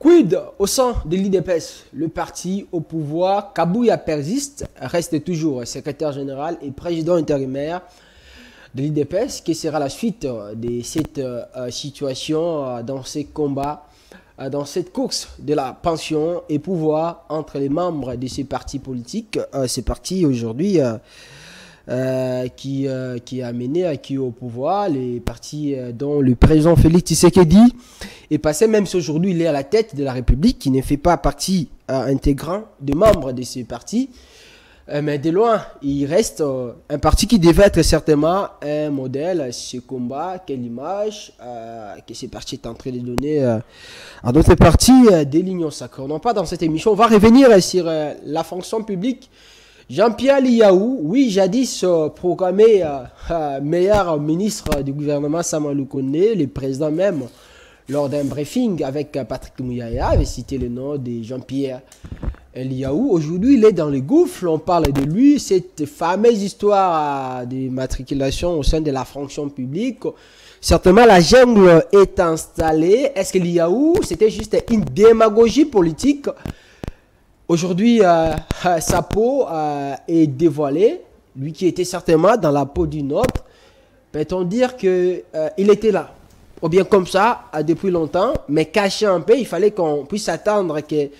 Quid au sein de l'IDPS, le parti au pouvoir, Kabouya persiste, reste toujours secrétaire général et président intérimaire de l'IDPS. Quelle sera la suite de cette situation dans ces combats, dans cette course de la pension et pouvoir entre les membres de ces partis politiques, ces partis aujourd'hui qui a mené qui est au pouvoir, les partis dont le président Félix Tshisekedi est passé, même si aujourd'hui il est à la tête de la République, qui ne fait pas partie intégrant des membres de ces partis, mais de loin, il reste un parti qui devait être certainement un modèle, ce combat, quelle image que ces partis est en train de donner à d'autres partis des lignes sacrées. Non pas dans cette émission, on va revenir sur la fonction publique. Jean-Pierre Liaou, oui, jadis programmé meilleur ministre du gouvernement Samuel Kone, le président même, lors d'un briefing avec Patrick Mouyaya, avait cité le nom de Jean-Pierre Liaou. Aujourd'hui, il est dans les gouffres, on parle de lui, cette fameuse histoire de matriculation au sein de la fonction publique. Certainement, la jungle est installée. Est-ce que Liaou, c'était juste une démagogie politique? Aujourd'hui, sa peau est dévoilée. Lui qui était certainement dans la peau d'une autre. Peut-on dire qu'il était là? Ou bien comme ça, depuis longtemps, mais caché un peu, il fallait qu'on puisse attendre que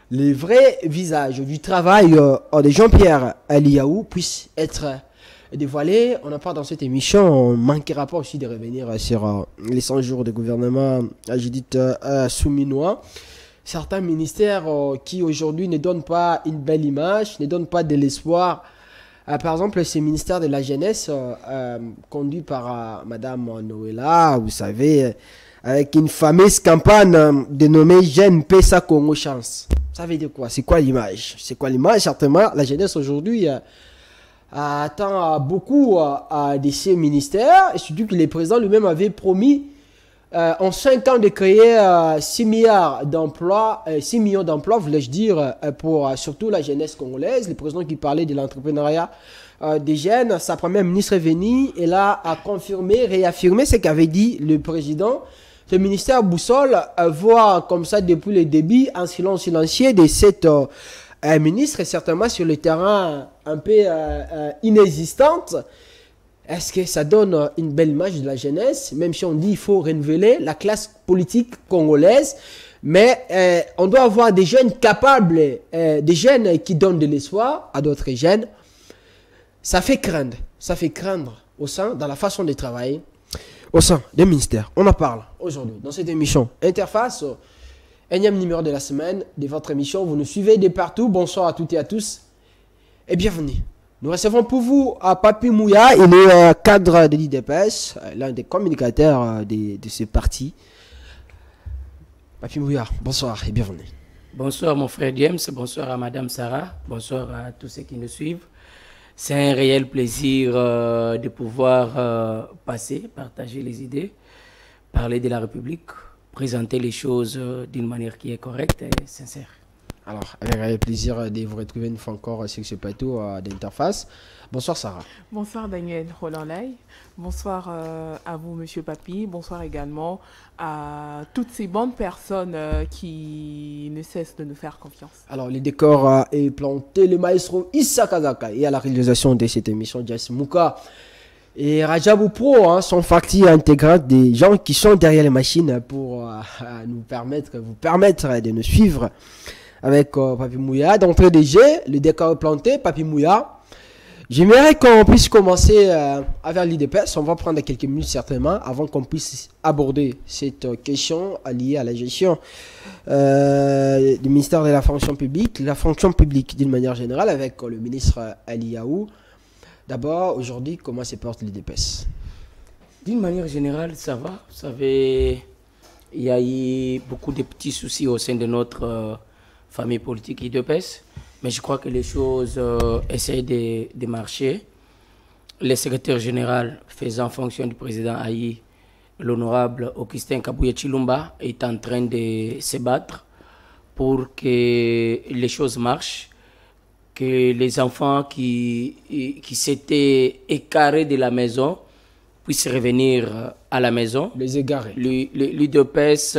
le vrai visage du travail de Jean-Pierre Liaou puisse être dévoilé. On n'a pas dans cette émission, on ne manquera pas aussi de revenir sur les 100 jours de gouvernement Judith Souminois. Certains ministères qui aujourd'hui ne donnent pas une belle image, ne donnent pas de l'espoir. Par exemple, ce ministère de la jeunesse conduit par Madame Noëlla, vous savez, avec une fameuse campagne dénommée Jeune Pesa Congo Chance. Ça veut dire quoi? C'est quoi l'image? C'est quoi l'image? Certainement, la jeunesse aujourd'hui attend beaucoup de ces ministères, et surtout que le président lui-même avait promis en 5 ans de créer 6 milliards d'emplois, 6 millions d'emplois, voulais-je dire, pour surtout la jeunesse congolaise. Le président qui parlait de l'entrepreneuriat des jeunes, sa première ministre est venue et là a confirmé, réaffirmé ce qu'avait dit le président. Le ministère Boussole voit comme ça depuis le début un silence silencieux de cette ministre, et certainement sur le terrain un peu inexistante. Est-ce que ça donne une belle image de la jeunesse? Même si on dit qu'il faut renouveler la classe politique congolaise, mais on doit avoir des jeunes capables, des jeunes qui donnent de l'espoir à d'autres jeunes. Ça fait craindre au sein, dans la façon de travailler, au sein des ministères. On en parle aujourd'hui dans cette émission Interface, énième numéro de la semaine de votre émission. Vous nous suivez de partout. Bonsoir à toutes et à tous et bienvenue. Nous recevons pour vous Papi Mouya, il est cadre de l'IDPS, l'un des communicateurs de ce parti. Papi Mouya, bonsoir et bienvenue. Bonsoir mon frère James, bonsoir à Madame Sarah, bonsoir à tous ceux qui nous suivent. C'est un réel plaisir de pouvoir partager les idées, parler de la République, présenter les choses d'une manière qui est correcte et sincère. Alors, avec le plaisir de vous retrouver une fois encore sur ce plateau d'Interface. Bonsoir Sarah. Bonsoir Daniel Roland-Lay. Bonsoir à vous Monsieur Papi. Bonsoir également à toutes ces bonnes personnes qui ne cessent de nous faire confiance. Alors, le décor est planté. Le maestro Issa Kazaka et à la réalisation de cette émission, Jess Mouka et Rajabou Pro sont partie intégrante des gens qui sont derrière les machines pour vous permettre de nous suivre avec Papi Mouya. D'entrée de jeu, le décor est planté. Papi Mouya, j'aimerais qu'on puisse commencer avec l'IDPS. On va prendre quelques minutes certainement avant qu'on puisse aborder cette question liée à la gestion du ministère de la fonction publique d'une manière générale avec le ministre Liaou. D'abord, aujourd'hui, comment se porte l'IDPS? D'une manière générale, ça va. Vous savez, il y a eu beaucoup de petits soucis au sein de notre famille politique IDPS, mais je crois que les choses essayent de marcher. Le secrétaire général faisant fonction du président Aïe, l'honorable Augustin Kabouya Chilumba, est en train de se battre pour que les choses marchent, que les enfants qui s'étaient écarés de la maison puissent revenir à la maison. Les égarés. L'IDPS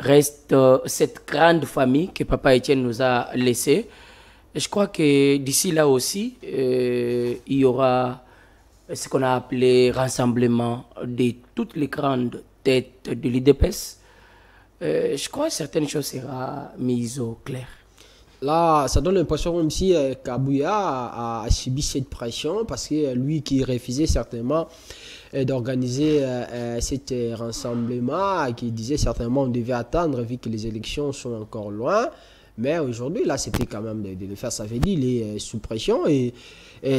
reste cette grande famille que Papa Étienne nous a laissée. Et je crois que d'ici là aussi, il y aura ce qu'on a appelé rassemblement de toutes les grandes têtes de l'IDPS. Je crois que certaines choses seront mises au clair. Là, ça donne l'impression comme si Kabouya a subi cette pression parce que lui qui refusait certainement d'organiser cet rassemblement, qui disait certainement on devait attendre vu que les élections sont encore loin. Mais aujourd'hui, là, c'était quand même de le faire. Ça veut dire qu'il est sous pression. Et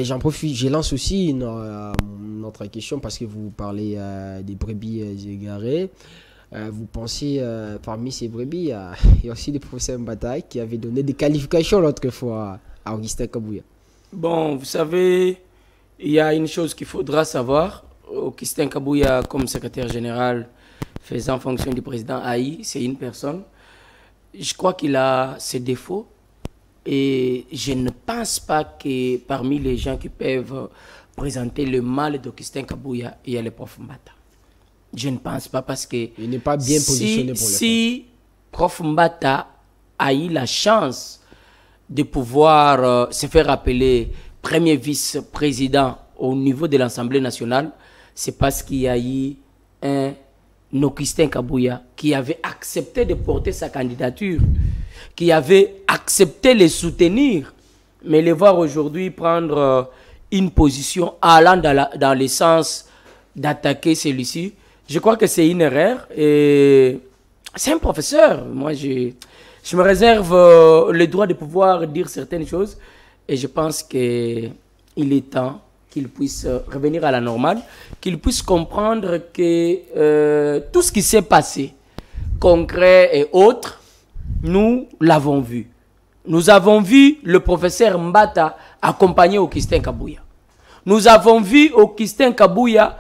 j'en profite, je lance aussi une autre question parce que vous parlez des brebis égarées. Vous pensez, parmi ces brebis, il y a aussi le professeur Mbata qui avait donné des qualifications l'autre fois à Augustin Kabouya. Bon, vous savez, il y a une chose qu'il faudra savoir. Augustin Kabouya, comme secrétaire général, faisant fonction du président Haï, c'est une personne. Je crois qu'il a ses défauts. Et je ne pense pas que parmi les gens qui peuvent présenter le mal d'Augustin Kabouya, il y a le prof Mbata. Je ne pense pas parce que il n'est pas bien positionné pour le si prof Mbata a eu la chance de pouvoir se faire appeler premier vice-président au niveau de l'Assemblée nationale, c'est parce qu'il y a eu un Augustin Kabouya qui avait accepté de porter sa candidature, qui avait accepté de les soutenir, mais les voir aujourd'hui prendre une position allant dans le sens d'attaquer celui-ci, je crois que c'est une erreur. Et c'est un professeur. Moi, je me réserve le droit de pouvoir dire certaines choses. Et je pense qu'il est temps qu'il puisse revenir à la normale, qu'il puisse comprendre que tout ce qui s'est passé, concret et autre, nous l'avons vu. Nous avons vu le professeur Mbata accompagner Augustin Kabouya. Nous avons vu Augustin Kabouya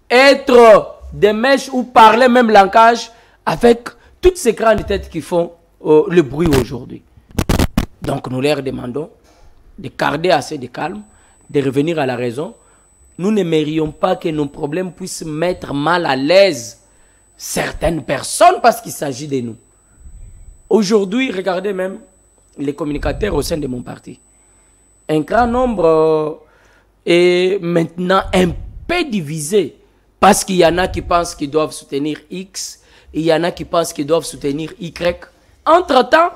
être des mèches ou parler même langage avec toutes ces grandes têtes qui font le bruit aujourd'hui. Donc nous leur demandons de garder assez de calme, de revenir à la raison. Nous n'aimerions pas que nos problèmes puissent mettre mal à l'aise certaines personnes parce qu'il s'agit de nous. Aujourd'hui, regardez même les communicateurs au sein de mon parti. Un grand nombre est maintenant un peu divisé. Parce qu'il y en a qui pensent qu'ils doivent soutenir X, et il y en a qui pensent qu'ils doivent soutenir Y. Entre-temps,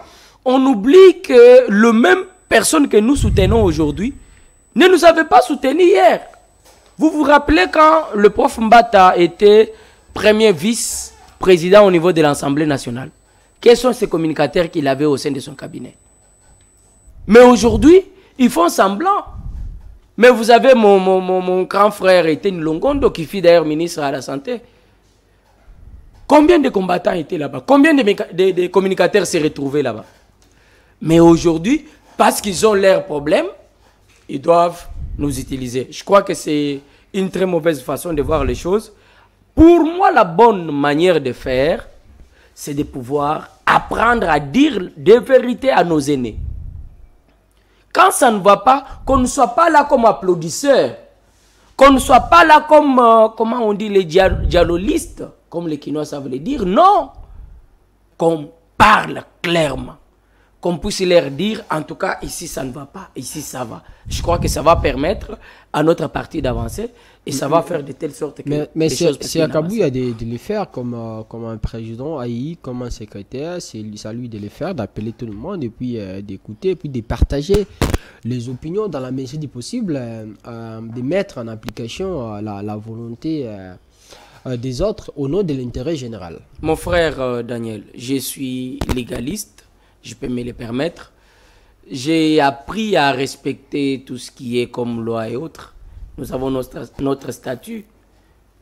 on oublie que le même personne que nous soutenons aujourd'hui ne nous avait pas soutenu hier. Vous vous rappelez quand le prof Mbata était premier vice-président au niveau de l'Assemblée nationale? Quels sont ces communicateurs qu'il avait au sein de son cabinet? Mais aujourd'hui, ils font semblant. Mais vous avez mon grand frère Etienne Longondo qui fut d'ailleurs ministre à la Santé. Combien de combattants étaient là-bas? Combien de communicateurs s'est retrouvés là-bas? Mais aujourd'hui, parce qu'ils ont leurs problèmes, ils doivent nous utiliser. Je crois que c'est une très mauvaise façon de voir les choses. Pour moi, la bonne manière de faire, c'est de pouvoir apprendre à dire des vérités à nos aînés. Quand ça ne va pas, qu'on ne soit pas là comme applaudisseurs, qu'on ne soit pas là comme, comment on dit, les dialolistes, comme les Quinois savent le dire. Non, qu'on parle clairement, qu'on puisse leur dire, en tout cas, ici ça ne va pas, ici ça va. Je crois que ça va permettre à notre parti d'avancer et ça va faire de telle sorte que mais c'est à Kabouya de le faire comme un président AI, comme un secrétaire, c'est à lui de le faire, d'appeler tout le monde et puis d'écouter et puis de partager les opinions dans la mesure du possible, de mettre en application la volonté des autres au nom de l'intérêt général. Mon frère Daniel, je suis légaliste, je peux me le permettre. J'ai appris à respecter tout ce qui est comme loi et autres. Nous avons notre statut.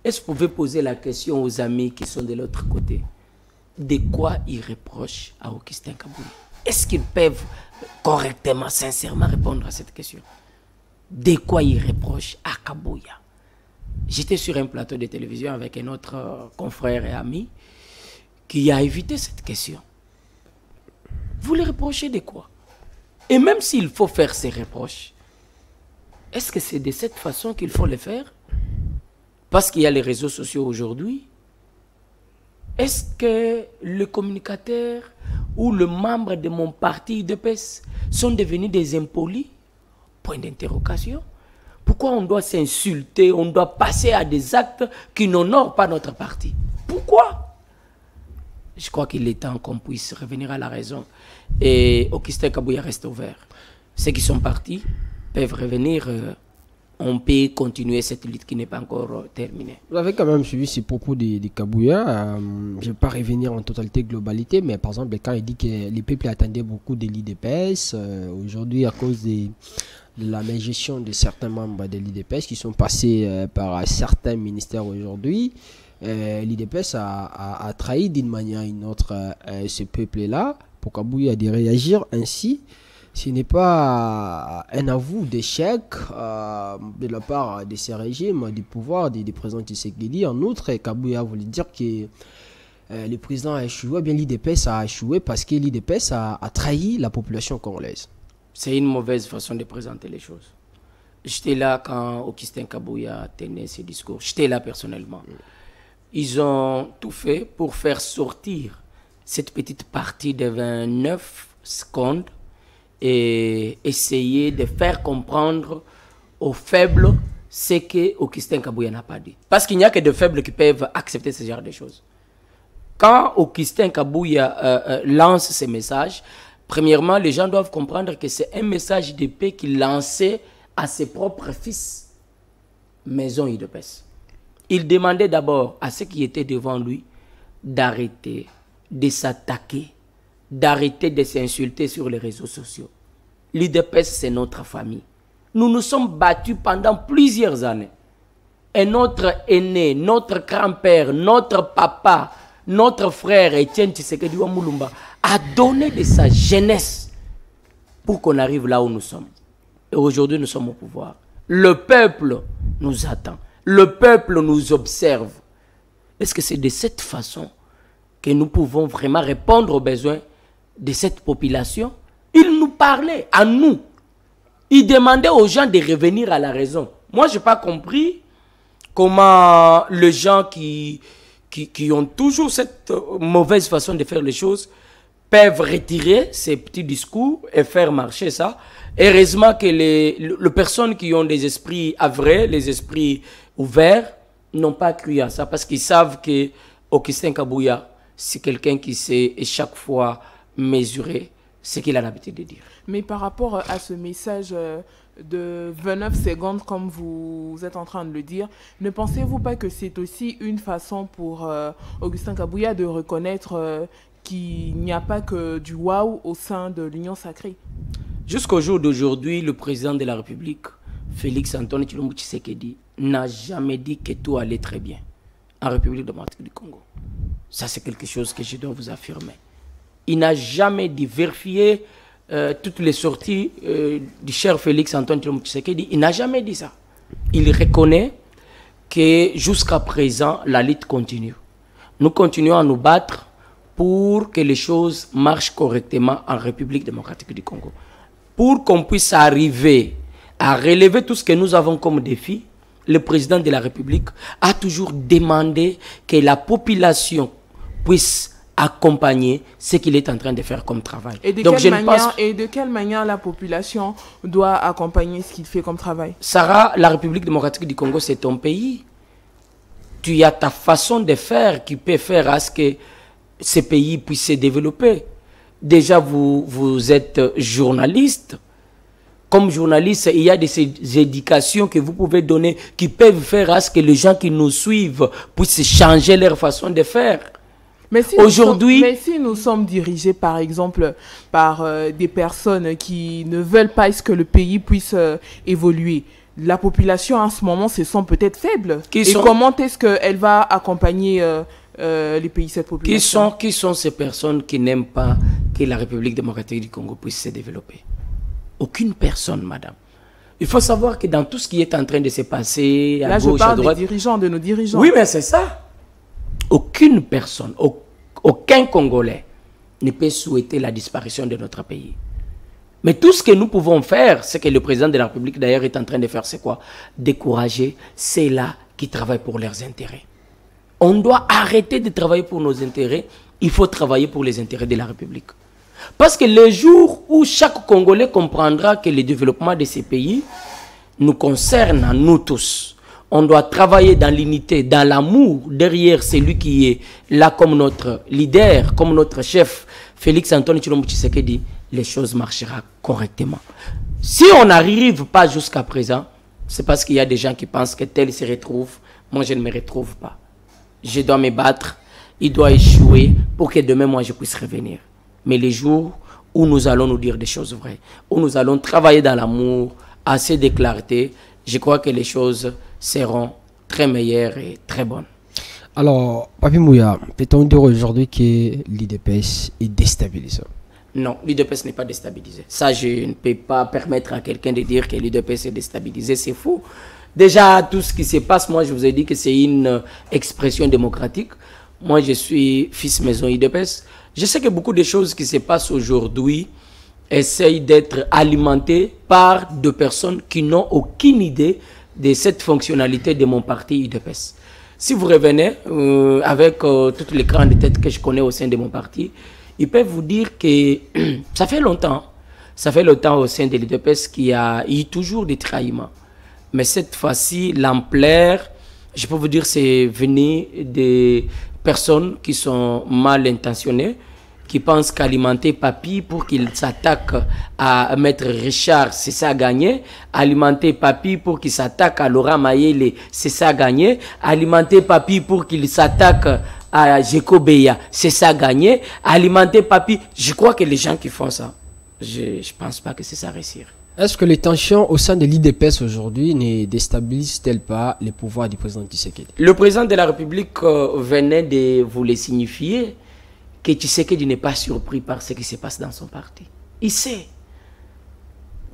Est-ce que vous pouvez poser la question aux amis qui sont de l'autre côté? De quoi ils reprochent à Augustin Kabouya? Est-ce qu'ils peuvent correctement, sincèrement répondre à cette question? De quoi ils reprochent à Kabouya? J'étais sur un plateau de télévision avec un autre confrère et ami qui a évité cette question. Vous les reprochez de quoi? Et même s'il faut faire ces reproches, est-ce que c'est de cette façon qu'il faut les faire? Parce qu'il y a les réseaux sociaux aujourd'hui. est-ce que le communicateur ou le membre de mon parti UDPS sont devenus des impolis? Point d'interrogation. Pourquoi on doit s'insulter, on doit passer à des actes qui n'honorent pas notre parti? Pourquoi? Je crois qu'il est temps qu'on puisse revenir à la raison. Et Augustin Kabouya reste ouvert. Ceux qui sont partis peuvent revenir. On peut continuer cette lutte qui n'est pas encore terminée. Vous avez quand même suivi ces propos de Kabouya. Je ne vais pas revenir en totalité, globalité, mais par exemple, quand il dit que les peuples attendaient beaucoup de l'IDPS, aujourd'hui, à cause de la gestion de certains membres de l'IDPS qui sont passés par certains ministères aujourd'hui, l'IDPS a trahi d'une manière ou d'une autre ce peuple-là. Pour Kabouya de réagir ainsi, ce n'est pas un avou d'échec de la part de ces régimes, du pouvoir des présidents Tshisekedi. En outre, Kabouya voulait dire que le président a échoué, bien l'IDPS a échoué parce que l'IDPS a trahi la population congolaise. C'est une mauvaise façon de présenter les choses. J'étais là quand Augustin Kabouya tenait ses discours. J'étais là personnellement. Ils ont tout fait pour faire sortir cette petite partie de 29 secondes et essayer de faire comprendre aux faibles ce que Augustin Kabouya n'a pas dit. Parce qu'il n'y a que de faibles qui peuvent accepter ce genre de choses. Quand Augustin Kabouya lance ces messages, premièrement, les gens doivent comprendre que c'est un message de paix qu'il lançait à ses propres fils, maison UDPS. Il demandait d'abord à ceux qui étaient devant lui d'arrêter de s'attaquer, d'arrêter de s'insulter sur les réseaux sociaux. L'IDPS, c'est notre famille. Nous nous sommes battus pendant plusieurs années. Et notre aîné, notre grand-père, notre papa, notre frère Etienne Tshisekedi Wamulumba a donné de sa jeunesse pour qu'on arrive là où nous sommes. Et aujourd'hui, nous sommes au pouvoir. Le peuple nous attend. Le peuple nous observe. Est-ce que c'est de cette façon que nous pouvons vraiment répondre aux besoins de cette population? Il nous parlait à nous. Il demandait aux gens de revenir à la raison. Moi, je n'ai pas compris comment les gens qui ont toujours cette mauvaise façon de faire les choses peuvent retirer ces petits discours et faire marcher ça. Heureusement que les personnes qui ont des esprits avrés, les esprits ouverts, n'ont pas cru à ça parce qu'ils savent que Augustin Kabouya, c'est quelqu'un qui sait chaque fois mesurer ce qu'il a l'habitude de dire. Mais par rapport à ce message de 29 secondes, comme vous êtes en train de le dire, ne pensez-vous pas que c'est aussi une façon pour Augustin Kabouya de reconnaître qu'il n'y a pas que du waouh au sein de l'Union sacrée? Jusqu'au jour d'aujourd'hui, le président de la République, Félix Antoine Tshilombo Tshisekedi, n'a jamais dit que tout allait très bien en République démocratique du Congo. Ça, c'est quelque chose que je dois vous affirmer. Il n'a jamais dit, vérifier toutes les sorties du cher Félix Antoine Tshilombo Tshisekedi. Il n'a jamais dit ça. Il reconnaît que jusqu'à présent, la lutte continue. Nous continuons à nous battre pour que les choses marchent correctement en République démocratique du Congo. Pour qu'on puisse arriver à relever tout ce que nous avons comme défi, le président de la République a toujours demandé que la population puisse accompagner ce qu'il est en train de faire comme travail. Et de quelle manière la population doit accompagner ce qu'il fait comme travail? Sarah, la République démocratique du Congo, c'est ton pays. Tu as ta façon de faire qui peut faire à ce que ce pays puisse se développer. Déjà, vous êtes journaliste. Comme journaliste, il y a des éducations que vous pouvez donner qui peuvent faire à ce que les gens qui nous suivent puissent changer leur façon de faire. Mais si nous sommes dirigés, par exemple, par des personnes qui ne veulent pas que le pays puisse évoluer, la population en ce moment se sent peut-être faible. Comment est-ce qu'elle va accompagner les pays, cette population? Qui sont ces personnes qui n'aiment pas que la République démocratique du Congo puisse se développer? Aucune personne, madame. Il faut savoir que dans tout ce qui est en train de se passer à gauche, à droite... Là, je parle des dirigeants, de nos dirigeants. Oui, mais c'est ça. Aucune personne, aucun Congolais ne peut souhaiter la disparition de notre pays. Mais tout ce que nous pouvons faire, c'est que le président de la République d'ailleurs est en train de faire, c'est quoi? Décourager ceux-là qui travaillent pour leurs intérêts. On doit arrêter de travailler pour nos intérêts. Il faut travailler pour les intérêts de la République. Parce que le jour où chaque Congolais comprendra que le développement de ces pays nous concerne à nous tous, on doit travailler dans l'unité, dans l'amour, derrière celui qui est là comme notre leader, comme notre chef, Félix Antoine Tshilombo Tshisekedi, les choses marcheront correctement. Si on n'arrive pas jusqu'à présent, c'est parce qu'il y a des gens qui pensent que tel se retrouve. Moi, je ne me retrouve pas. Je dois me battre, il doit échouer pour que demain, moi, je puisse revenir. Mais les jours où nous allons nous dire des choses vraies, où nous allons travailler dans l'amour, assez de clarté, je crois que les choses seront très meilleures et très bonnes. Alors, Papi Mouya, peut-on dire aujourd'hui que l'IDPS est déstabilisé? Non, l'IDPS n'est pas déstabilisé. Ça, je ne peux pas permettre à quelqu'un de dire que l'IDPS est déstabilisé, c'est faux. Déjà, tout ce qui se passe, moi, je vous ai dit que c'est une expression démocratique. Moi, je suis fils maison IDPS. Je sais que beaucoup de choses qui se passent aujourd'hui essayent d'être alimentées par des personnes qui n'ont aucune idée de cette fonctionnalité de mon parti IDPS. Si vous revenez avec toutes les grandes têtes que je connais au sein de mon parti, ils peuvent vous dire que ça fait longtemps au sein de l'IDPS qu'il y a eu toujours des trahiments. Mais cette fois-ci, l'ampleur, je peux vous dire, c'est venu des personnes qui sont mal intentionnées, qui pensent qu'alimenter Papi pour qu'il s'attaque à Maître Richard, c'est ça gagner. Alimenter Papi pour qu'il s'attaque à Laurent Mayele, c'est ça gagner. Alimenter Papi pour qu'il s'attaque à Jeko Beya, c'est ça gagner. Alimenter Papi, je crois que les gens qui font ça, je ne pense pas que c'est ça réussir. Est-ce que les tensions au sein de l'IDPS aujourd'hui ne déstabilisent-elles pas les pouvoirs du président Tshisekedi? Le président de la République venait de vous le signifier que Tshisekedi n'est pas surpris par ce qui se passe dans son parti. Il sait.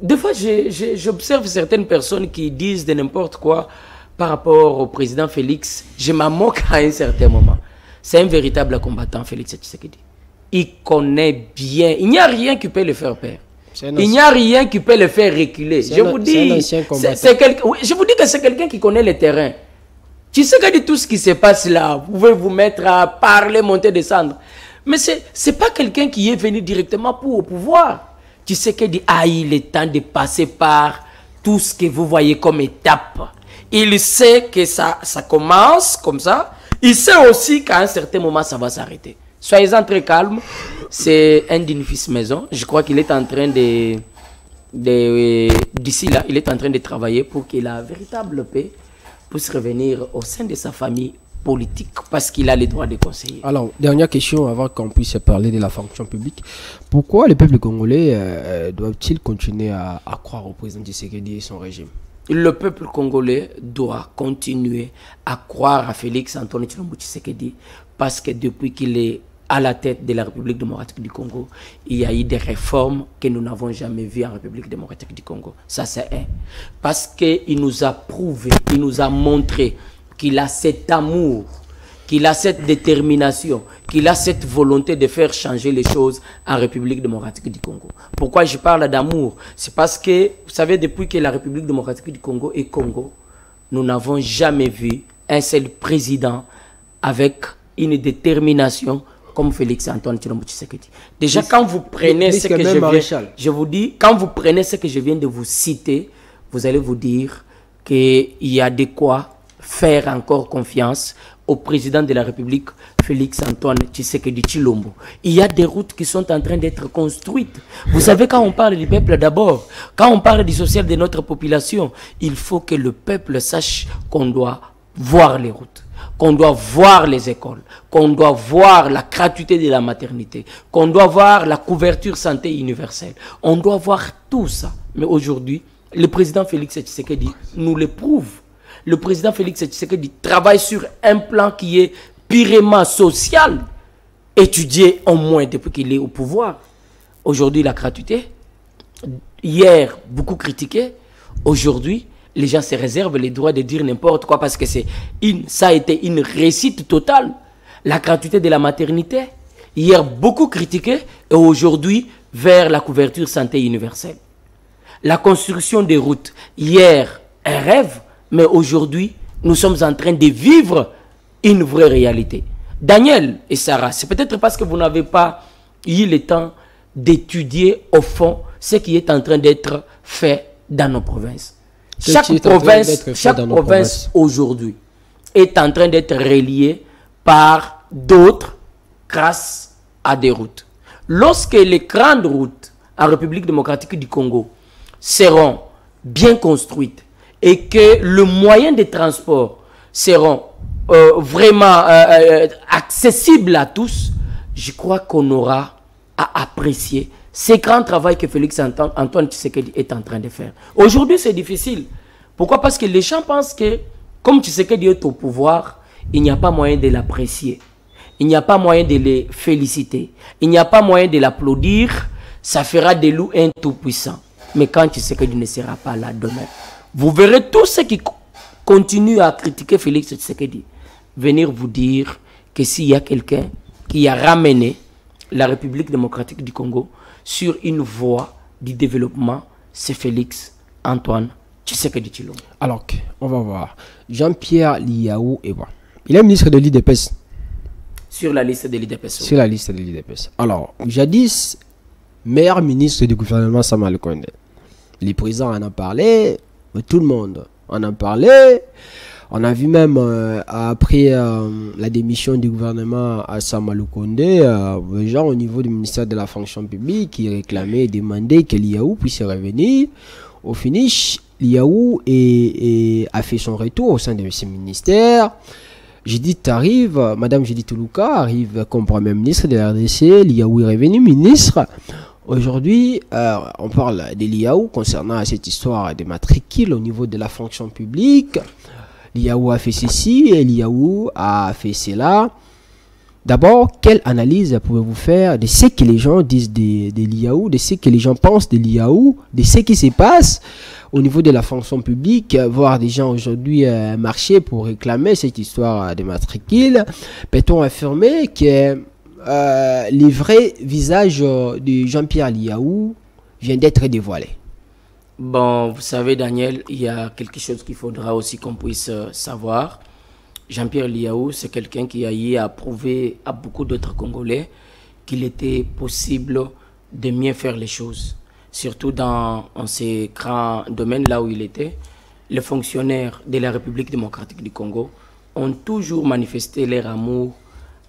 Des fois, j'observe certaines personnes qui disent de n'importe quoi par rapport au président Félix. Je m'en moque à un certain moment. C'est un véritable combattant, Félix Tshisekedi. Il connaît bien. Il n'y a rien qui peut le faire perdre. Il n'y a rien qui peut le faire reculer. Je vous dis que c'est quelqu'un qui connaît le terrain. Tu sais que de tout ce qui se passe là, vous pouvez vous mettre à parler, monter, descendre. Mais ce n'est pas quelqu'un qui est venu directement pour au pouvoir. Tu sais qu'il a eu le temps de passer par tout ce que vous voyez comme étape. Il sait que ça commence comme ça. Il sait aussi qu'à un certain moment, ça va s'arrêter. Soyez-en très calme. C'est un digne fils maison. Je crois qu'il est en train d'ici là, il est en train de travailler pour que la véritable paix puisse revenir au sein de sa famille politique, parce qu'il a les droits de conseiller. Alors, dernière question avant qu'on puisse parler de la fonction publique. Pourquoi le peuple congolais doit-il continuer à croire au président Tshisekedi et son régime? Le peuple congolais doit continuer à croire à Félix Antoine Tshilombo Tshisekedi, parce que depuis qu'il est à la tête de la République démocratique du Congo, il y a eu des réformes que nous n'avons jamais vues en République démocratique du Congo. Ça, c'est un. Parce qu'il nous a prouvé, il nous a montré qu'il a cet amour, qu'il a cette détermination, qu'il a cette volonté de faire changer les choses en République démocratique du Congo. Pourquoi je parle d'amour? C'est parce que, vous savez, depuis que la République démocratique du Congo est Congo, nous n'avons jamais vu un seul président avec une détermination comme Félix Antoine Tshilombo Tshisekedi. Déjà, quand vous prenez ce que je vous dis, quand vous prenez ce que je viens de vous citer, vous allez vous dire qu'il y a de quoi faire encore confiance au président de la République, Félix Antoine Tshisekedi Tshilombo. Il y a des routes qui sont en train d'être construites. Vous savez, quand on parle du peuple d'abord, quand on parle du social de notre population, il faut que le peuple sache qu'on doit voir les routes, qu'on doit voir les écoles, qu'on doit voir la gratuité de la maternité, qu'on doit voir la couverture santé universelle. On doit voir tout ça. Mais aujourd'hui, le président Félix Tshisekedi nous le prouve. Le président Félix Tshisekedi travaille sur un plan qui est purement social, étudié au moins depuis qu'il est au pouvoir. Aujourd'hui, la gratuité. Hier, beaucoup critiqué. Aujourd'hui, les gens se réservent les droits de dire n'importe quoi parce que ça a été une réussite totale. La gratuité de la maternité. Hier, beaucoup critiqué. Et aujourd'hui, vers la couverture santé universelle. La construction des routes. Hier, un rêve. Mais aujourd'hui, nous sommes en train de vivre une vraie réalité. Daniel et Sarah, c'est peut-être parce que vous n'avez pas eu le temps d'étudier au fond ce qui est en train d'être fait dans nos provinces. Chaque province aujourd'hui est en train d'être reliée par d'autres grâce à des routes. Lorsque les grandes routes en République démocratique du Congo seront bien construites et que le moyen de transport seront vraiment accessibles à tous, je crois qu'on aura à apprécier ce grand travail que Félix Antoine Tshisekedi est en train de faire. Aujourd'hui, c'est difficile. Pourquoi? Parce que les gens pensent que, comme Tshisekedi est au pouvoir, il n'y a pas moyen de l'apprécier. Il n'y a pas moyen de les féliciter. Il n'y a pas moyen de l'applaudir. Ça fera de lui un tout-puissant. Mais quand Tshisekedi ne sera pas là demain, vous verrez tous ceux qui continuent à critiquer Félix Tshisekedi venir vous dire que s'il y a quelqu'un qui a ramené la République démocratique du Congo sur une voie du développement, c'est Félix Antoine Tshisekedi Tshilombo. Alors, on va voir. Jean-Pierre Liaou est bon. Il est ministre de l'IDPS. Sur la liste de l'IDPS. Sur la liste de l'IDPS. Alors, jadis, maire ministre du gouvernement Sama Lukonde. Les présidents en ont parlé, tout le monde en a parlé. On a vu même, après la démission du gouvernement à Sama Lukonde, les gens au niveau du ministère de la fonction publique qui réclamaient et demandaient que Liaou puisse revenir. Au finish, Liaou a fait son retour au sein de ce ministère. Judith arrive, Madame Judith Toulouka arrive comme Premier ministre de la RDC. Liaou est revenu ministre. Aujourd'hui, on parle de Liaou concernant cette histoire de matricule au niveau de la fonction publique. Liaou a fait ceci et Liaou a fait cela. D'abord, quelle analyse pouvez-vous faire de ce que les gens disent de Liaou, de ce que les gens pensent de Liaou, de ce qui se passe au niveau de la fonction publique, voir des gens aujourd'hui marcher pour réclamer cette histoire de matricule? Peut-on affirmer que le vrai visage de Jean-Pierre Liaou vient d'être dévoilé? Bon, vous savez, Daniel, il y a quelque chose qu'il faudra aussi qu'on puisse savoir. Jean-Pierre Liaou, c'est quelqu'un qui a eu à prouver à beaucoup d'autres Congolais qu'il était possible de mieux faire les choses. Surtout dans ces grands domaines là où il était. Les fonctionnaires de la République démocratique du Congo ont toujours manifesté leur amour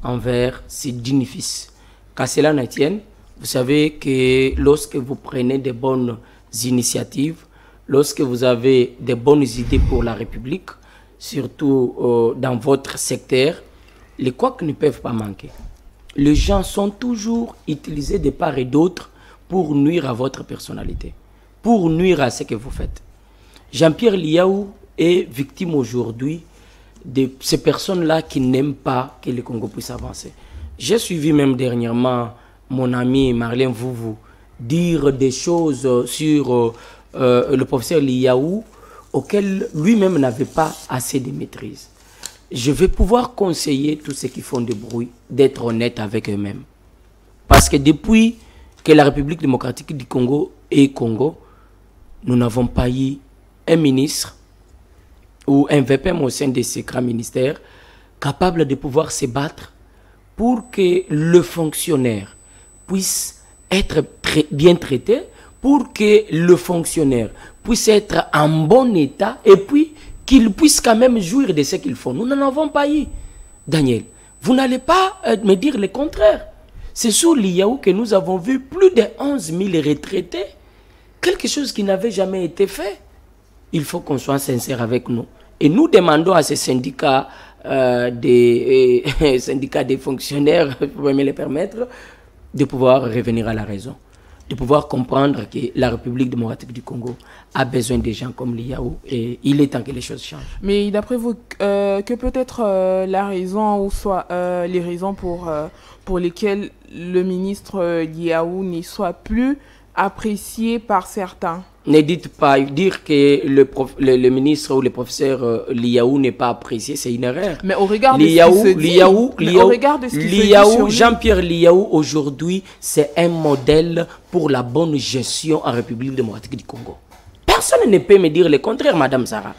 envers ces dignes fils. Qu'à cela ne tienne, vous savez que lorsque vous prenez de bonnes initiatives, lorsque vous avez de bonnes idées pour la République, surtout dans votre secteur, les couacs ne peuvent pas manquer. Les gens sont toujours utilisés de part et d'autre pour nuire à votre personnalité, pour nuire à ce que vous faites. Jean-Pierre Liaou est victime aujourd'hui de ces personnes-là qui n'aiment pas que le Congo puisse avancer. J'ai suivi même dernièrement mon ami Marlène Vouvou dire des choses sur le professeur Liaou auquel lui-même n'avait pas assez de maîtrise. Je vais pouvoir conseiller tous ceux qui font du bruit d'être honnêtes avec eux-mêmes. Parce que depuis que la République démocratique du Congo est Congo, nous n'avons pas eu un ministre ou un VPM au sein de ces grands ministères capable de pouvoir se battre pour que le fonctionnaire puisse être bien traité, pour que le fonctionnaire puisse être en bon état et puis qu'il puisse quand même jouir de ce qu'ils font. Nous n'en avons pas eu. Daniel, vous n'allez pas me dire le contraire. C'est sous Liaou que nous avons vu plus de 11 000 retraités. Quelque chose qui n'avait jamais été fait. Il faut qu'on soit sincère avec nous. Et nous demandons à ces syndicats, syndicats des fonctionnaires, vous pouvez me le permettre, de pouvoir revenir à la raison. De pouvoir comprendre que la République démocratique du Congo a besoin de gens comme Liaou et il est temps que les choses changent. Mais d'après vous, que peut être la raison ou soit les raisons pour lesquelles le ministre Liaou n'y soit plus apprécié par certains? Ne dites pas, dire que le ministre ou le professeur Liaou n'est pas apprécié, c'est une erreur. Mais au regard de ce qui Liaou, Jean-Pierre Liaou, aujourd'hui, c'est un modèle pour la bonne gestion en République démocratique du Congo. Personne ne peut me dire le contraire, Madame Sarah.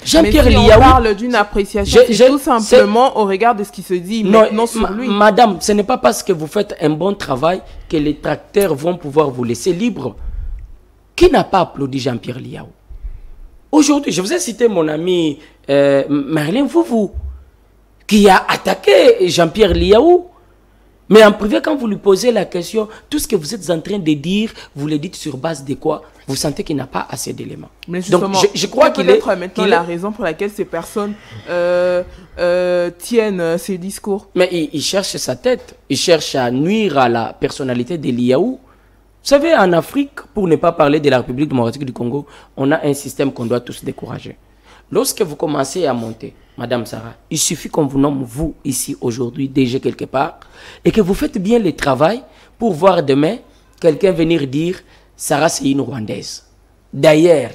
Jean-Pierre Liaou. Liaou. On parle d'une appréciation, c'est tout simplement au regard de ce qui se dit maintenant sur lui. Madame, ce n'est pas parce que vous faites un bon travail que les tracteurs vont pouvoir vous laisser libre. Qui n'a pas applaudi Jean-Pierre Liaou? Aujourd'hui, je vous ai cité mon ami Merlin Foufou, qui a attaqué Jean-Pierre Liaou. Mais en privé, quand vous lui posez la question, tout ce que vous êtes en train de dire, vous le dites sur base de quoi? Vous sentez qu'il n'a pas assez d'éléments. Donc, je crois qu'il est maintenant la raison pour laquelle ces personnes tiennent ces discours. Mais il cherche sa tête. Il cherche à nuire à la personnalité de Liaou. Vous savez, en Afrique, pour ne pas parler de la République démocratique du Congo, on a un système qu'on doit tous décourager. Lorsque vous commencez à monter, Madame Sarah, il suffit qu'on vous nomme, vous, ici, aujourd'hui, DG quelque part, et que vous faites bien le travail pour voir demain quelqu'un venir dire « Sarah, c'est une Rwandaise ». D'ailleurs,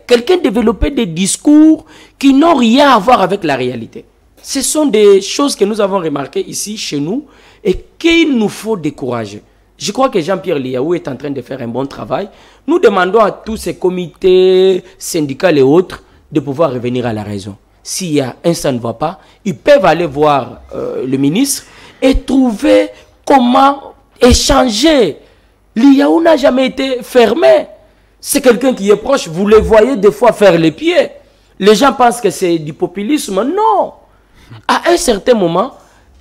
quelqu'un développait des discours qui n'ont rien à voir avec la réalité. Ce sont des choses que nous avons remarquées ici, chez nous, et qu'il nous faut décourager. Je crois que Jean-Pierre Liaou est en train de faire un bon travail. Nous demandons à tous ces comités syndicaux et autres de pouvoir revenir à la raison. S'il y a un ça ne va pas, ils peuvent aller voir le ministre et trouver comment échanger. Liaou n'a jamais été fermé. C'est quelqu'un qui est proche. Vous le voyez des fois faire les pieds. Les gens pensent que c'est du populisme. Non. À un certain moment,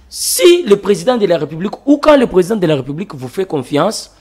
si le président de la République ou quand le président de la République vous fait confiance,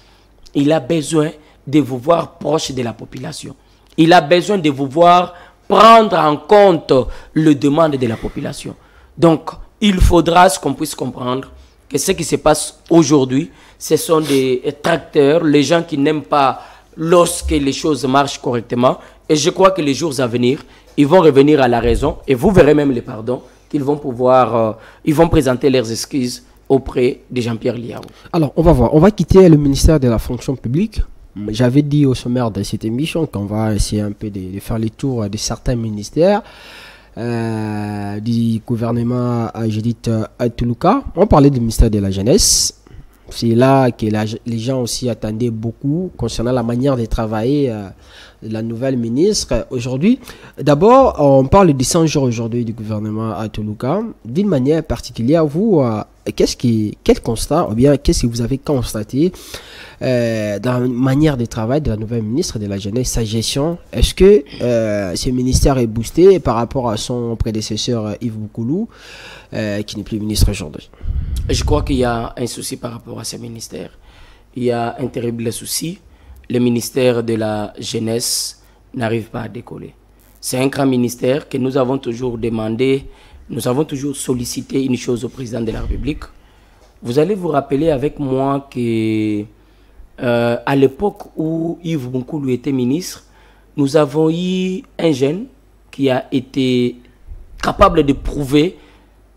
il a besoin de vous voir proche de la population. Il a besoin de vous voir prendre en compte les demandes de la population. Donc, il faudra qu'on puisse comprendre que ce qui se passe aujourd'hui, ce sont des tracteurs, les gens qui n'aiment pas lorsque les choses marchent correctement. Et je crois que les jours à venir, ils vont revenir à la raison et vous verrez même les pardons qu'ils vont pouvoir, ils vont présenter leurs excuses auprès de Jean-Pierre Liaou. Alors, on va voir. On va quitter le ministère de la fonction publique. J'avais dit au sommaire de cette émission qu'on va essayer un peu de faire les tours de certains ministères du gouvernement à Judith Toulouka. On parlait du ministère de la jeunesse. C'est là que les gens aussi attendaient beaucoup concernant la manière de travailler de la nouvelle ministre aujourd'hui. D'abord, on parle des 100 jours aujourd'hui du gouvernement à Toulouka. D'une manière particulière, vous, quel constat, ou bien qu'est-ce que vous avez constaté dans la manière de travail de la nouvelle ministre de la jeunesse, sa gestion? Est-ce que ce ministère est boosté par rapport à son prédécesseur Yves Boukoulou, qui n'est plus ministre aujourd'hui? Je crois qu'il y a un souci par rapport à ce ministère. Il y a un terrible souci. Le ministère de la jeunesse n'arrive pas à décoller. C'est un grand ministère que nous avons toujours demandé, nous avons toujours sollicité une chose au président de la République. Vous allez vous rappeler avec moi que à l'époque où Yves Boukoulou était ministre, nous avons eu un jeune qui a été capable de prouver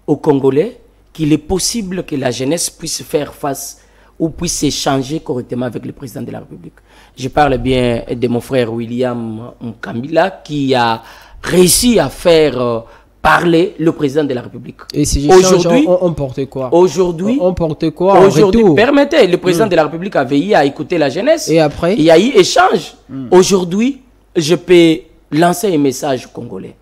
aux Congolais qu'il est possible que la jeunesse puisse faire face ou puisse échanger correctement avec le président de la République. Je parle bien de mon frère William Mkambila qui a réussi à faire parler le président de la République. Et si aujourd'hui, on portait quoi? Aujourd'hui, on portait quoi? Aujourd'hui, permettez, le président de la République a veillé à écouter la jeunesse. Et après? Il y a eu échange. Aujourd'hui, je peux lancer un message aux Congolais.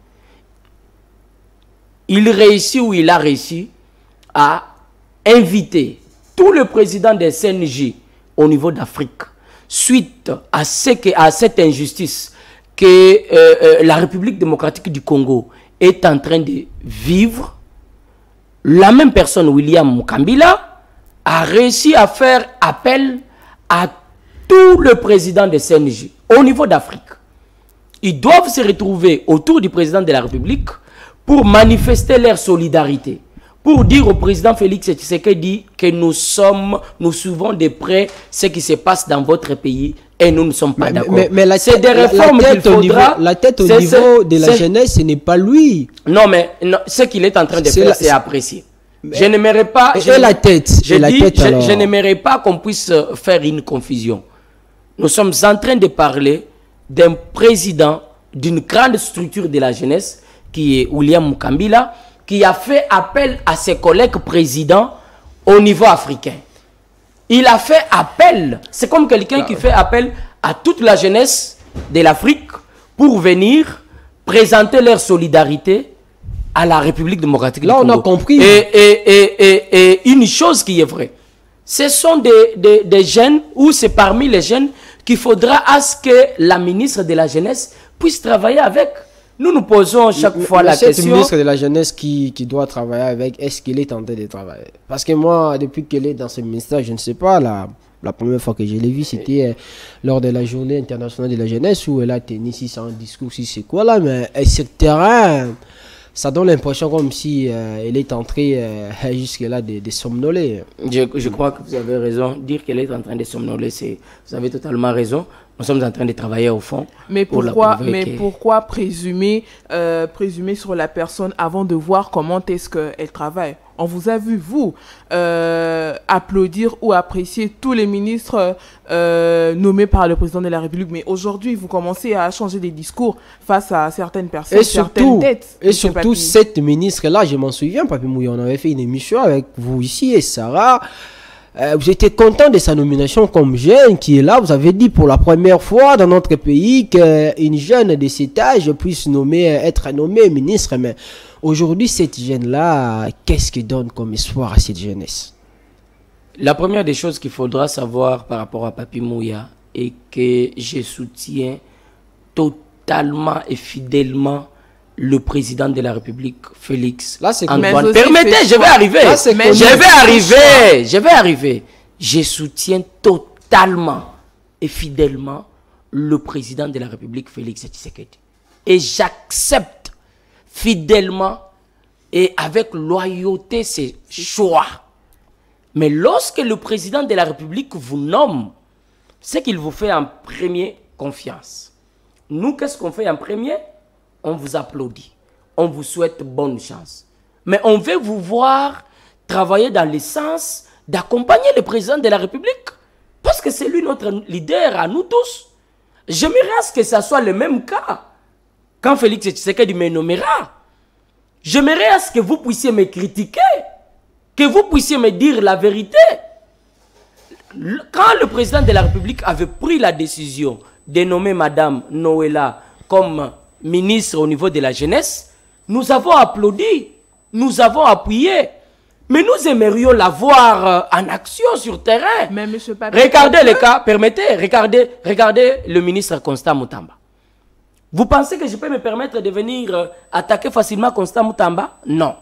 Il réussit ou il a réussi à inviter tous les présidents des CNJ au niveau d'Afrique suite à cette injustice que la République démocratique du Congo est en train de vivre. La même personne, William Mkambila, a réussi à faire appel à tous les présidents des CNJ au niveau d'Afrique. Ils doivent se retrouver autour du président de la République pour manifester leur solidarité, pour dire au président Félix Tshisekedi que nous suivons de près ce qui se passe dans votre pays et nous ne sommes pas d'accord. Mais c'est des réformes qu'il faudra... La tête au niveau de la jeunesse, ce n'est pas lui. Non, mais non, ce qu'il est en train de faire, c'est apprécié. Je n'aimerais pas... Je n'aimerais pas qu'on puisse faire une confusion. Nous sommes en train de parler d'un président d'une grande structure de la jeunesse qui est William Mkambila, qui a fait appel à ses collègues présidents au niveau africain. Il a fait appel, c'est comme quelqu'un qui fait appel à toute la jeunesse de l'Afrique pour venir présenter leur solidarité à la République démocratique du Congo. Là, on a compris. Et une chose qui est vraie, ce sont des jeunes, ou c'est parmi les jeunes qu'il faudra à ce que la ministre de la Jeunesse puisse travailler avec. Nous posons chaque fois la question. Cette ministre de la Jeunesse qui doit travailler avec, est-ce qu'il est en train de travailler? Parce que moi, depuis qu'elle est dans ce ministère, je ne sais pas, la première fois que je l'ai vue, c'était lors de la journée internationale de la jeunesse où elle a tenu un discours, si c'est quoi là, mais sur le terrain, ça donne l'impression comme si elle est en train jusque-là de somnoler. Je crois que vous avez raison. Dire qu'elle est en train de somnoler, vous avez totalement raison. Nous sommes en train de travailler au fond. Mais pourquoi présumer sur la personne avant de voir comment est-ce qu'elle travaille? On vous a vu, vous, applaudir ou apprécier tous les ministres nommés par le président de la République. Mais aujourd'hui, vous commencez à changer des discours face à certaines personnes, certaines têtes. Et surtout, cette ministre-là, je m'en souviens, Papi Mouya, on avait fait une émission avec vous ici et Sarah. Vous étiez content de sa nomination comme jeune qui est là. Vous avez dit pour la première fois dans notre pays qu'une jeune de cet âge puisse être nommée ministre. Mais aujourd'hui, cette jeune-là, qu'est-ce qui donne comme espoir à cette jeunesse? La première des choses qu'il faudra savoir par rapport à Papi Mouya est que je soutiens totalement et fidèlement le président de la République, Félix Antoine. Permettez, je vais arriver. Je soutiens totalement et fidèlement le président de la République, Félix Tshisekedi. Et j'accepte fidèlement et avec loyauté ses choix. Mais lorsque le président de la République vous nomme, c'est qu'il vous fait en premier confiance. Nous, qu'est-ce qu'on fait en premier? On vous applaudit, on vous souhaite bonne chance. Mais on veut vous voir travailler dans le sens d'accompagner le président de la République. Parce que c'est lui notre leader à nous tous. J'aimerais à ce que ça soit le même cas. Quand Félix Tshisekedi me nommera, j'aimerais à ce que vous puissiez me critiquer, que vous puissiez me dire la vérité. Quand le président de la République avait pris la décision de nommer Madame Noëlla comme ministre au niveau de la jeunesse, nous avons applaudi, nous avons appuyé. Mais nous aimerions la voir en action sur terrain. Mais monsieur Papi, regardez le cas, permettez, regardez le ministre Constant Mutamba. Vous pensez que je peux me permettre de venir attaquer facilement Constant Mutamba? Non.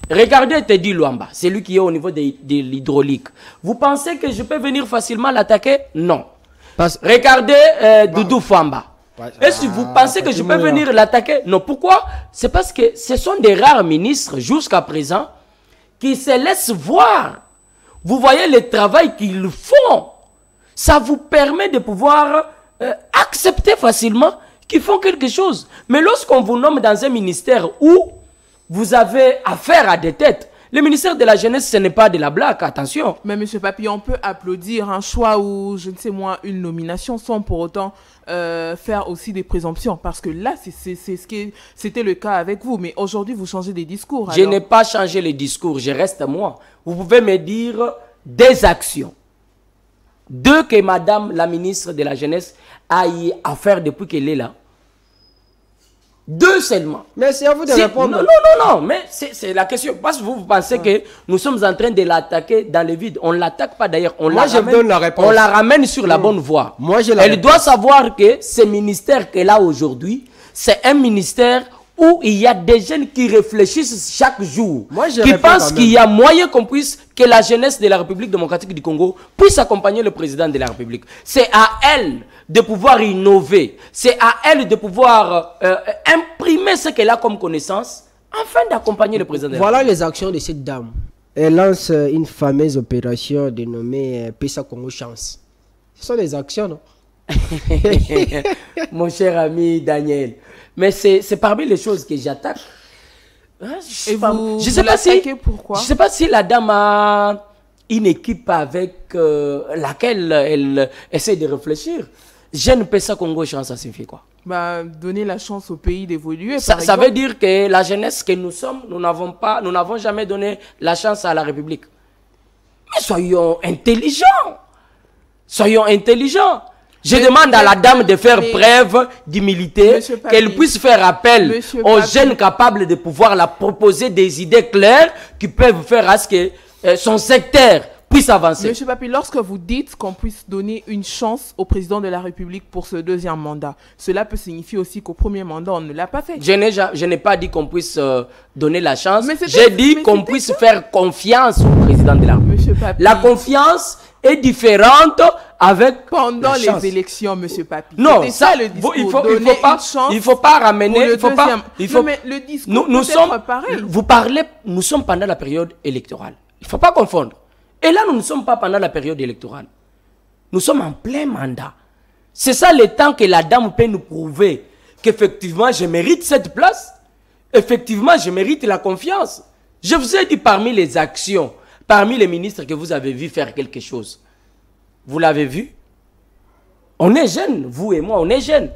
Regardez Teddy Luamba, c'est lui qui est au niveau de l'hydraulique. Vous pensez que je peux venir facilement l'attaquer? Non. Regardez Doudou Famba. Et si vous pensez que je peux venir l'attaquer? Non. Pourquoi? C'est parce que ce sont des rares ministres jusqu'à présent qui se laissent voir. Vous voyez le travail qu'ils font. Ça vous permet de pouvoir accepter facilement qu'ils font quelque chose. Mais lorsqu'on vous nomme dans un ministère où vous avez affaire à des têtes, le ministère de la Jeunesse, ce n'est pas de la blague, attention. Mais M. Papi, on peut applaudir un choix ou, je ne sais moi, une nomination sans pour autant faire aussi des présomptions. Parce que là, c'était le cas avec vous. Mais aujourd'hui, vous changez des discours. Je n'ai pas changé les discours, je reste moi. Vous pouvez me dire des actions. Deux que Madame la ministre de la Jeunesse a eu à faire depuis qu'elle est là. Deux seulement. Mais c'est à vous de répondre. Non, mais c'est la question. Parce que vous pensez que nous sommes en train de l'attaquer dans le vide. On ne l'attaque pas d'ailleurs. On la ramène sur la bonne voie. Elle doit savoir que ce ministère qu'elle a aujourd'hui, c'est un ministère où il y a des jeunes qui réfléchissent chaque jour, qui pensent qu'il y a moyen que la jeunesse de la République démocratique du Congo puisse accompagner le président de la République. C'est à elle de pouvoir innover, c'est à elle de pouvoir imprimer ce qu'elle a comme connaissance, afin d'accompagner le président de la République. Voilà les actions de cette dame. Elle lance une fameuse opération dénommée PESA Congo Chance. Ce sont des actions, non? Mon cher ami Daniel, mais c'est parmi les choses que j'attaque. Hein, je sais pas si la dame a une équipe avec laquelle elle essaie de réfléchir. Jeune PESA Congo Chance, ça signifie quoi? Donner la chance au pays d'évoluer. Ça veut dire que la jeunesse que nous sommes, nous n'avons jamais donné la chance à la République. Mais soyons intelligents. Soyons intelligents. Je demande à la dame de faire preuve d'humilité, qu'elle puisse faire appel aux jeunes capables de pouvoir la proposer des idées claires qui peuvent faire à ce que son secteur puisse avancer. Monsieur Papi, lorsque vous dites qu'on puisse donner une chance au président de la République pour ce deuxième mandat, cela peut signifier aussi qu'au premier mandat, on ne l'a pas fait. Je n'ai pas dit qu'on puisse donner la chance. J'ai dit qu'on puisse faire confiance au président de la République. La confiance est différente avec pendant les élections, monsieur Papi. Non, ça, le discours, il faut pas ramener, le discours nous sommes pareil. Nous sommes pendant la période électorale. Il faut pas confondre. Et là, nous ne sommes pas pendant la période électorale. Nous sommes en plein mandat. C'est ça le temps que la dame peut nous prouver qu'effectivement, je mérite cette place. Effectivement, je mérite la confiance. Je vous ai dit parmi les actions, parmi les ministres que vous avez vu faire quelque chose. Vous l'avez vu? On est jeunes, vous et moi, on est jeunes.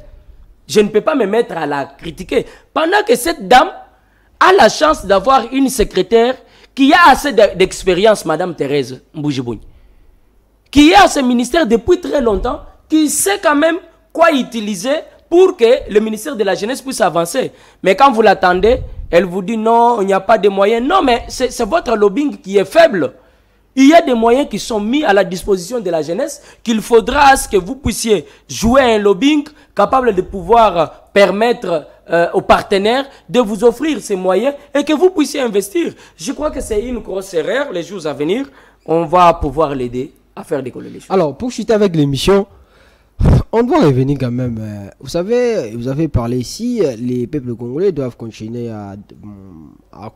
Je ne peux pas me mettre à la critiquer. Pendant que cette dame a la chance d'avoir une secrétaire qui a assez d'expérience, Madame Thérèse Mboujibouni, qui est à ce ministère depuis très longtemps, qui sait quand même quoi utiliser pour que le ministère de la Jeunesse puisse avancer. Mais quand vous l'attendez, elle vous dit non, il n'y a pas de moyens. Non, mais c'est votre lobbying qui est faible. Il y a des moyens qui sont mis à la disposition de la jeunesse qu'il faudra à ce que vous puissiez jouer un lobbying capable de pouvoir permettre aux partenaires de vous offrir ces moyens et que vous puissiez investir. Je crois que c'est une grosse erreur. Les jours à venir, on va pouvoir l'aider à faire décoller les choses. Alors, pour chuter avec l'émission, on doit revenir quand même. Vous savez, vous avez parlé ici, les peuples congolais doivent continuer à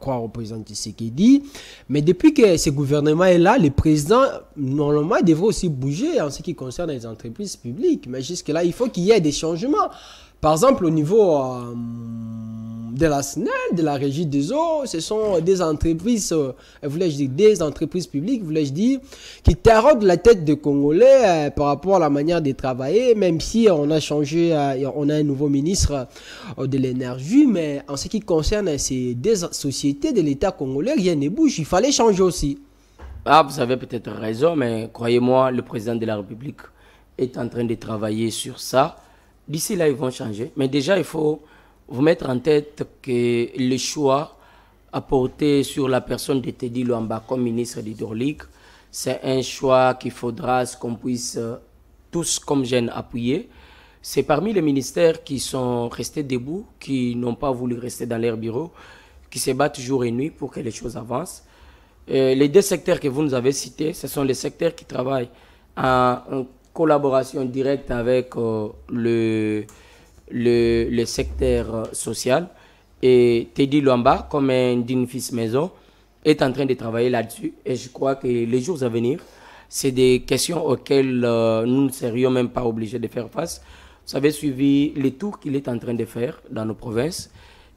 croire au président Tshisekedi. Mais depuis que ce gouvernement est là, le président, normalement, il devrait aussi bouger en ce qui concerne les entreprises publiques. Mais jusque-là, il faut qu'il y ait des changements. Par exemple, au niveau de la SNEL, de la Régie des eaux, ce sont des entreprises, voulais-je dire, des entreprises publiques, voulais-je dire, qui taraudent la tête des Congolais par rapport à la manière de travailler, même si on a changé, on a un nouveau ministre de l'énergie, mais en ce qui concerne ces des sociétés de l'État congolais, rien ne bouge, il fallait changer aussi. Ah, vous avez peut-être raison, mais croyez-moi, le président de la République est en train de travailler sur ça. D'ici là, ils vont changer. Mais déjà, il faut vous mettre en tête que le choix apporté sur la personne de Teddy Luamba comme ministre d'Hydraulique, c'est un choix qu'il faudra qu'on puisse tous, comme jeunes, appuyer. C'est parmi les ministères qui sont restés debout, qui n'ont pas voulu rester dans leur bureau, qui se battent jour et nuit pour que les choses avancent. Les deux secteurs que vous nous avez cités, ce sont les secteurs qui travaillent en collaboration directe avec le secteur social. Et Teddy Luamba, comme un digne fils maison, est en train de travailler là-dessus. Et je crois que les jours à venir, c'est des questions auxquelles nous ne serions même pas obligés de faire face. Vous avez suivi les tours qu'il est en train de faire dans nos provinces.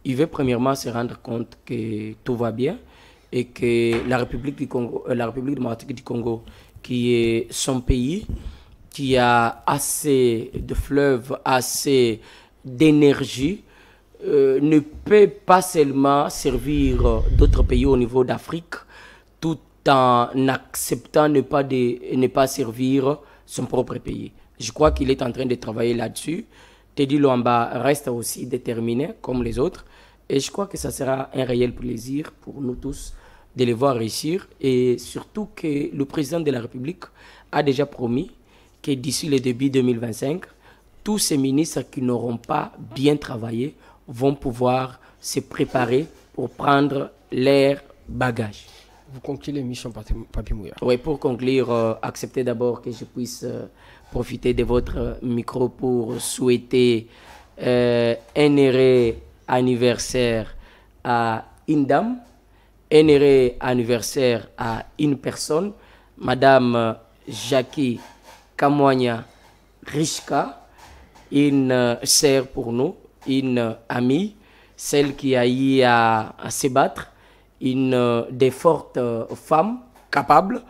Il veut premièrement se rendre compte que tout va bien et que la République du Congo, la République démocratique du Congo, qui est son pays, qui a assez de fleuves, assez d'énergie, ne peut pas seulement servir d'autres pays au niveau d'Afrique, tout en acceptant ne pas servir son propre pays. Je crois qu'il est en train de travailler là-dessus. Teddy Luamba reste aussi déterminé comme les autres. Et je crois que ça sera un réel plaisir pour nous tous de les voir réussir. Et surtout que le président de la République a déjà promis que d'ici le début 2025, tous ces ministres qui n'auront pas bien travaillé vont pouvoir se préparer pour prendre leurs bagages. Vous concluez l'émission, Papi Mouya. Oui, pour conclure, acceptez d'abord que je puisse profiter de votre micro pour souhaiter un heureux anniversaire à une dame, un heureux anniversaire à une personne, Madame Jackie Kamwanya Rishka, une sœur pour nous, une amie, celle qui a eu à se battre, une des fortes femmes capables.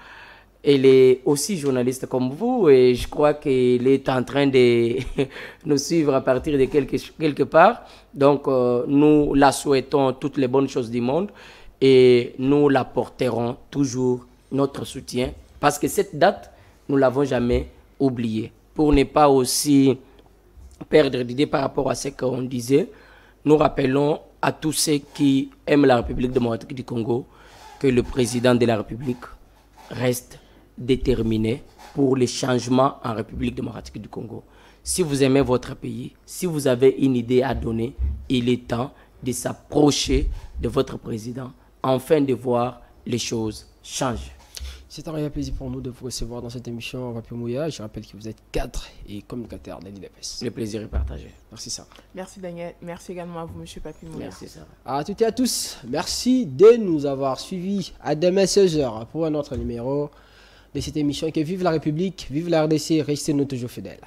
Elle est aussi journaliste comme vous et je crois qu'elle est en train de nous suivre à partir de quelque part. Donc nous la souhaitons toutes les bonnes choses du monde et nous la porterons toujours notre soutien parce que cette date, nous ne l'avons jamais oubliée. pour ne pas aussi perdre d'idées par rapport à ce qu'on disait, nous rappelons à tous ceux qui aiment la République démocratique du Congo que le président de la République reste déterminé pour les changements en République démocratique du Congo. Si vous aimez votre pays, si vous avez une idée à donner, il est temps de s'approcher de votre président afin de voir les choses changer. C'est un réel plaisir pour nous de vous recevoir dans cette émission Radio Mouya. Je rappelle que vous êtes cadre et communicateur de l'IDPS. Le plaisir est partagé. Merci Sarah. Merci Daniel. Merci également à vous, Monsieur Papi Mouya. Merci Sarah. À toutes et à tous, merci de nous avoir suivis. À demain 16h pour un autre numéro de cette émission. Que vive la République, vive la RDC, restez-nous toujours fidèles.